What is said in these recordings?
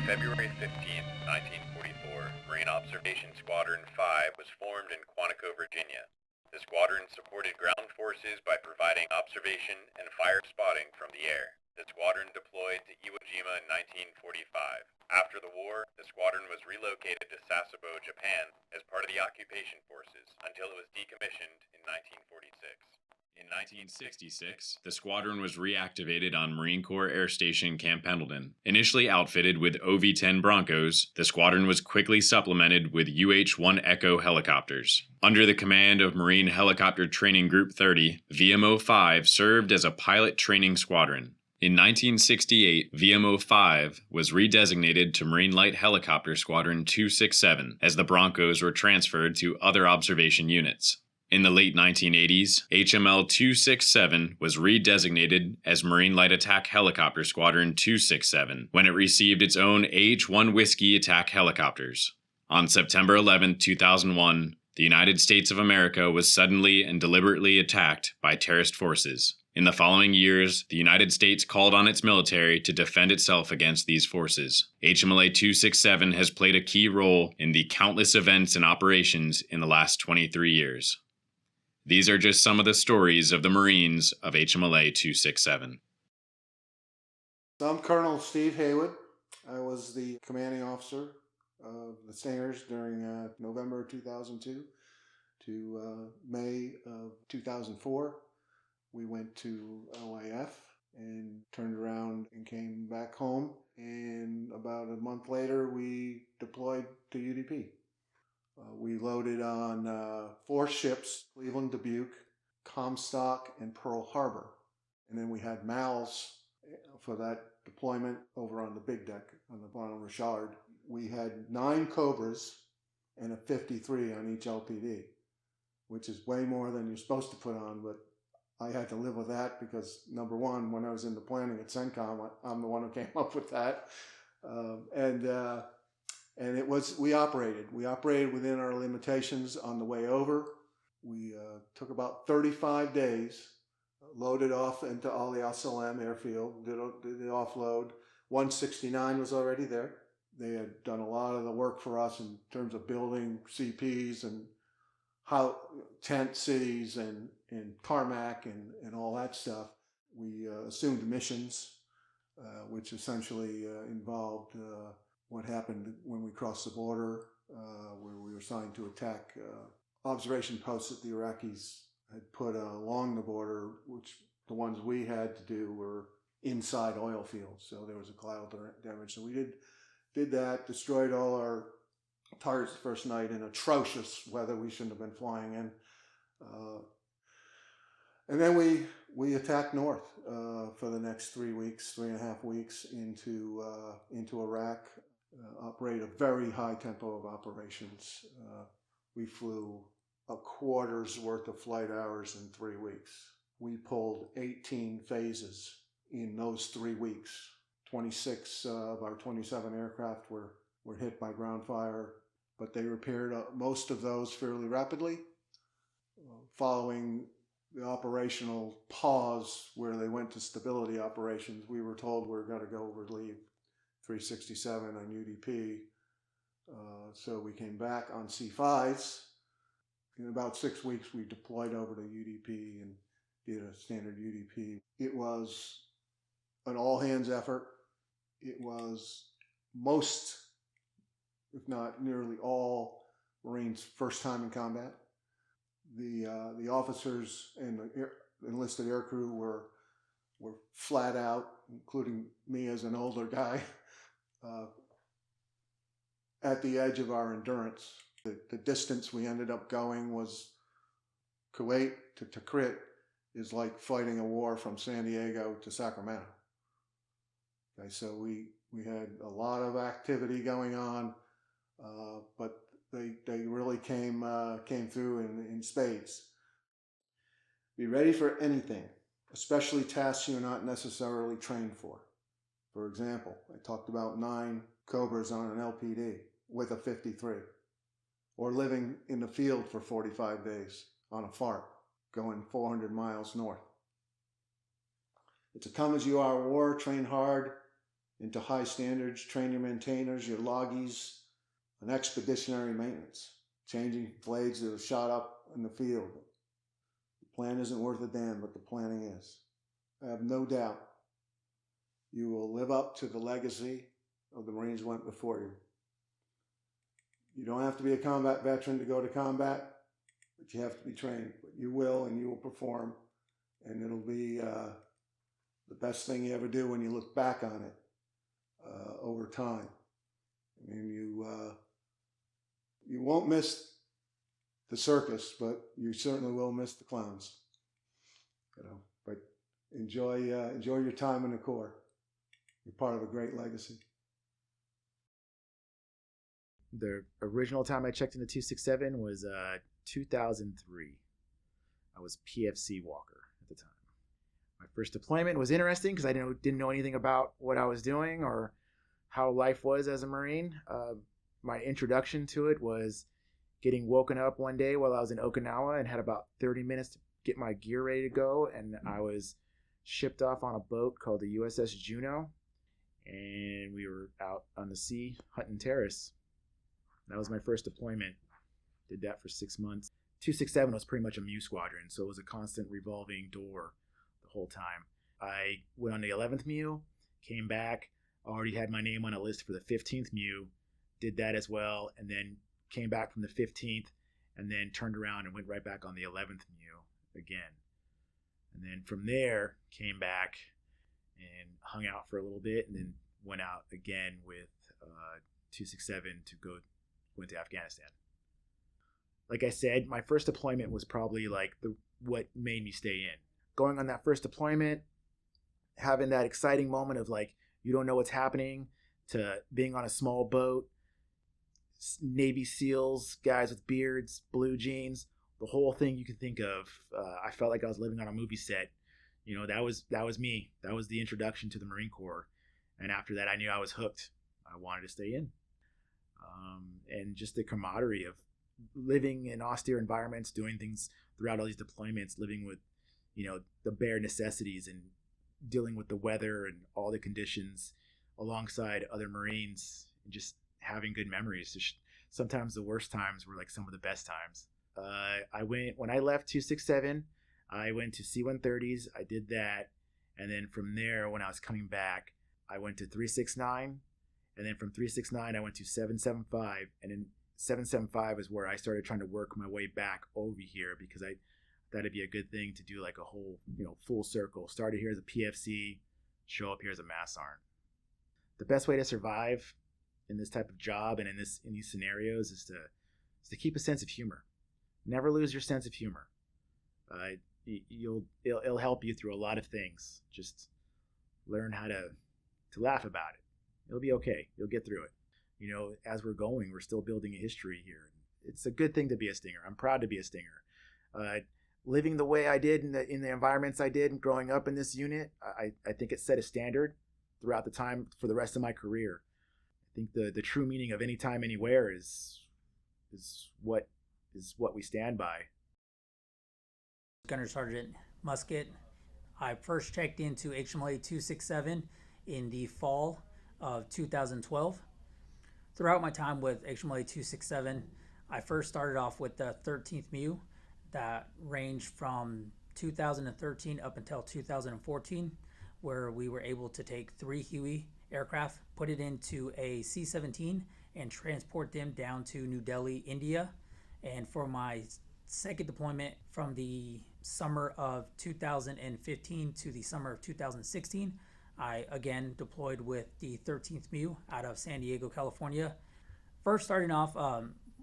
February 15th, 1944, Marine Observation Squadron 5 was formed in Quantico, Virginia. The squadron supported ground forces by providing observation and fire spotting from the air. The squadron deployed to Iwo Jima in 1945. After the war, the squadron was relocated to Sasebo, Japan, as part of the occupation forces until it was decommissioned in 1946. In 1966, the squadron was reactivated on Marine Corps Air Station Camp Pendleton. Initially outfitted with OV-10 Broncos, the squadron was quickly supplemented with UH-1 Echo helicopters. Under the command of Marine Helicopter Training Group 30, VMO-5 served as a pilot training squadron. In 1968, VMO-5 was redesignated to Marine Light Helicopter Squadron 267 as the Broncos were transferred to other observation units. In the late 1980s, HML-267 was redesignated as Marine Light Attack Helicopter Squadron 267 when it received its own AH-1 Whiskey attack helicopters. On September 11, 2001, the United States of America was suddenly and deliberately attacked by terrorist forces. In the following years, the United States called on its military to defend itself against these forces. HMLA-267 has played a key role in the countless events and operations in the last 23 years. These are just some of the stories of the Marines of HMLA-267. I'm Colonel Steve Haywood. I was the commanding officer of the Stingers during November 2002 to May of 2004. We went to LAF and turned around and came back home. And about a month later, we deployed to UDP. We loaded on 4 ships, Cleveland, Dubuque, Comstock, and Pearl Harbor. And then we had MALs for that deployment over on the big deck on the Bonhomme Richard. We had 9 Cobras and a 53 on each LPD, which is way more than you're supposed to put on, but I had to live with that because, number one, when I was in the planning at CENTCOM, I'm the one who came up with that. And it was, we operated within our limitations on the way over. We took about 35 days, loaded off into Ali Al Salem airfield, did the offload. 169 was already there. They had done a lot of the work for us in terms of building CPs and how tent cities and tarmac and all that stuff. We assumed missions, which essentially involved what happened when we crossed the border, where we were assigned to attack observation posts that the Iraqis had put along the border, which the ones we had to do were inside oil fields. So there was a collateral damage. So we did that, destroyed all our targets the first night in atrocious weather. We shouldn't have been flying in. And then we attacked north for the next 3.5 weeks into Iraq. Operate a very high tempo of operations. We flew a quarter's worth of flight hours in 3 weeks. We pulled 18 phases in those 3 weeks. 26 of our 27 aircraft were hit by ground fire, but they repaired most of those fairly rapidly. Following the operational pause where they went to stability operations, we were told we were going to go relieve 367 on UDP. So we came back on C5s. In about 6 weeks, we deployed over to UDP and did a standard UDP. It was an all-hands effort. It was most, if not nearly all, Marines' first time in combat. The officers and the enlisted aircrew were flat out, including me as an older guy, at the edge of our endurance. The distance we ended up going was Kuwait to Tikrit is like fighting a war from San Diego to Sacramento. Okay, so we had a lot of activity going on, but they really came through in spades. Be ready for anything, especially tasks you're not necessarily trained for. For example, I talked about 9 Cobras on an LPD with a 53, or living in the field for 45 days on a FARP, going 400 miles north. It's a come-as-you-are war, train hard, into high standards, train your maintainers, your loggies, and expeditionary maintenance, changing blades that have shot up in the field. The plan isn't worth a damn, but the planning is. I have no doubt you will live up to the legacy of the Marines went before you. You don't have to be a combat veteran to go to combat, but you have to be trained. But you will, and you will perform, and it'll be the best thing you ever do when you look back on it over time. I mean, you won't miss the circus, but you certainly will miss the clowns. But enjoy your time in the Corps. You're part of a great legacy. The original time I checked into 267 was 2003. I was PFC Walker at the time. My first deployment was interesting because I didn't know anything about what I was doing or how life was as a Marine. My introduction to it was getting woken up one day while I was in Okinawa and had about 30 minutes to get my gear ready to go, and I was shipped off on a boat called the USS Juno, and we were out on the sea hunting terrorists. That was my first deployment. Did that for 6 months. 267 was pretty much a MEU squadron, so it was a constant revolving door the whole time. I went on the 11th MEU, came back, already had my name on a list for the 15th MEU, did that as well, and then came back from the 15th, and then turned around and went right back on the 11th MEU again. And then from there, came back and hung out for a little bit, and then went out again with 267 went to Afghanistan. Like I said, my first deployment was probably like what made me stay in. Going on that first deployment, having that exciting moment of like, you don't know what's happening, to being on a small boat, Navy SEALs, guys with beards, blue jeans, the whole thing you can think of. I felt like I was living on a movie set. That was me. That was the introduction to the Marine Corps. And after that, I knew I was hooked. I wanted to stay in. And just the camaraderie of living in austere environments, doing things throughout all these deployments, living with, the bare necessities and dealing with the weather and all the conditions alongside other Marines, and just having good memories. Sometimes the worst times were like some of the best times. When I left 267, I went to C-130s. I did that. And then from there, when I was coming back, I went to 369. And then from 369, I went to 775. And in 775 is where I started trying to work my way back over here, because I thought it'd be a good thing to do like a whole, full circle. Started here as a PFC, show up here as a Mass Sergeant. The best way to survive in this type of job and in these scenarios is to keep a sense of humor. Never lose your sense of humor. It'll help you through a lot of things. Just learn how to laugh about it. It'll be okay. You'll get through it. As we're going, we're still building a history here. It's a good thing to be a Stinger. I'm proud to be a Stinger. Living the way I did in the environments I did and growing up in this unit, I think it set a standard throughout the time for the rest of my career. I think the true meaning of anytime, anywhere is what we stand by. Gunner Sergeant Musket. I first checked into HMLA-267 in the fall of 2012. Throughout my time with HMLA-267, I first started off with the 13th MEU that ranged from 2013 up until 2014, where we were able to take 3 Huey aircraft, put it into a C-17, and transport them down to New Delhi, India. And for my second deployment from the summer of 2015 to the summer of 2016, I again deployed with the 13th MEU out of San Diego, California. First starting off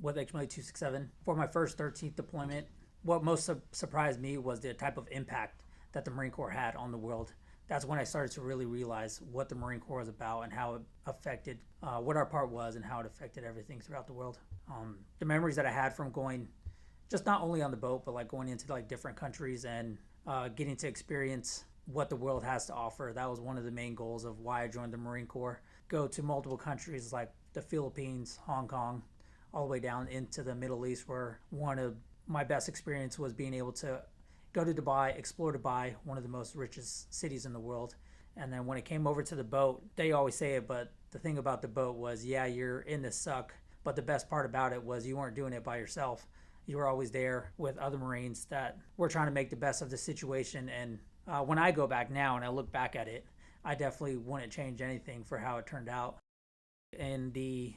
with HMLA-267, for my first 13th deployment, what most surprised me was the type of impact that the Marine Corps had on the world. That's when I started to really realize what the Marine Corps was about and how it affected, what our part was and how it affected everything throughout the world. The memories that I had from going, just not only on the boat, but like going into like different countries and getting to experience what the world has to offer. That was one of the main goals of why I joined the Marine Corps. Go to multiple countries like the Philippines, Hong Kong, all the way down into the Middle East, where one of my best experience was being able to go to Dubai, explore Dubai, one of the most richest cities in the world, And then when it came over to the boat, they always say it, but the thing about the boat was, yeah, you're in the suck, but the best part about it was you weren't doing it by yourself. You were always there with other Marines that were trying to make the best of the situation. And when I go back now and I look back at it, I definitely wouldn't change anything for how it turned out. In the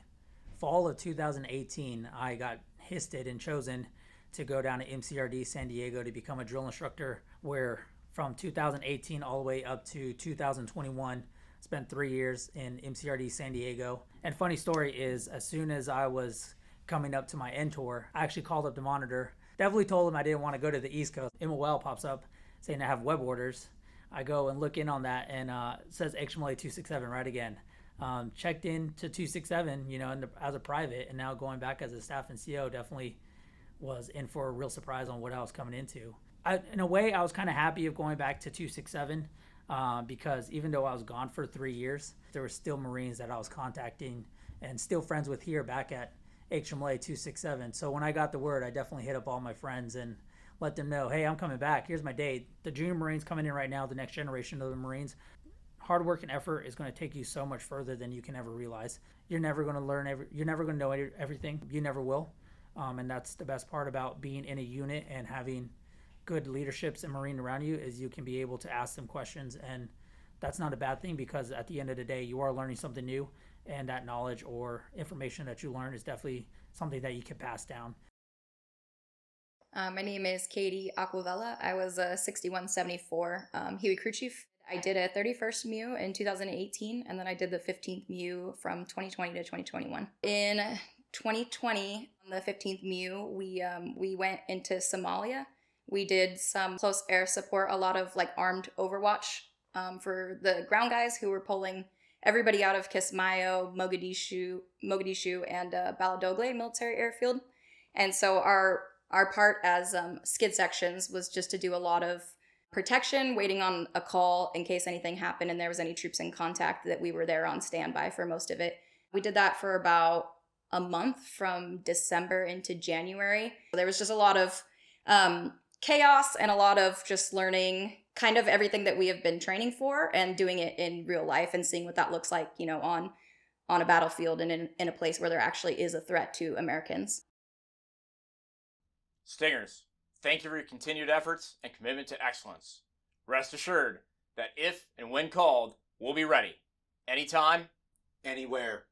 fall of 2018, I got histed and chosen to go down to MCRD San Diego to become a drill instructor, where from 2018 all the way up to 2021, spent 3 years in MCRD San Diego. And funny story is, as soon as I was coming up to my end tour, I actually called up the monitor, definitely told him I didn't want to go to the East Coast. MOL pops up saying I have web orders. I go and look in on that, and it says HMLA-267 right again. Checked in to 267, as a private, and now going back as a staff and CO definitely was in for a real surprise on what I was coming into. In a way, I was kind of happy of going back to 267 because even though I was gone for 3 years, there were still Marines that I was contacting and still friends with here back at HMLA-267. So when I got the word, I definitely hit up all my friends and let them know, hey, I'm coming back. Here's my date. The junior Marines coming in right now, the next generation of the Marines. Hard work and effort is going to take you so much further than you can ever realize. You're never going to learn you're never going to know everything. You never will. And that's the best part about being in a unit and having good leaderships and Marine around you, is you can be able to ask them questions, and that's not a bad thing, because at the end of the day you are learning something new, and that knowledge or information that you learn is definitely something that you can pass down. My name is Katie Aquavella. I was a 6174 Huey crew chief. I did a 31st MEU in 2018, and then I did the 15th MEU from 2020 to 2021. In 2020, on the 15th MEU, we went into Somalia. We did some close air support, a lot of armed overwatch for the ground guys who were pulling everybody out of Kismayo, Mogadishu, and Baladogle military airfield. And so our part as skid sections was just to do a lot of protection, waiting on a call in case anything happened and there was any troops in contact, that we were there on standby for most of it. We did that for about a month, from December into January. There was just a lot of chaos and a lot of just learning kind of everything that we have been training for and doing it in real life and seeing what that looks like, on a battlefield and in a place where there actually is a threat to Americans. Stingers, thank you for your continued efforts and commitment to excellence. Rest assured that if and when called, we'll be ready. Anytime, Anywhere.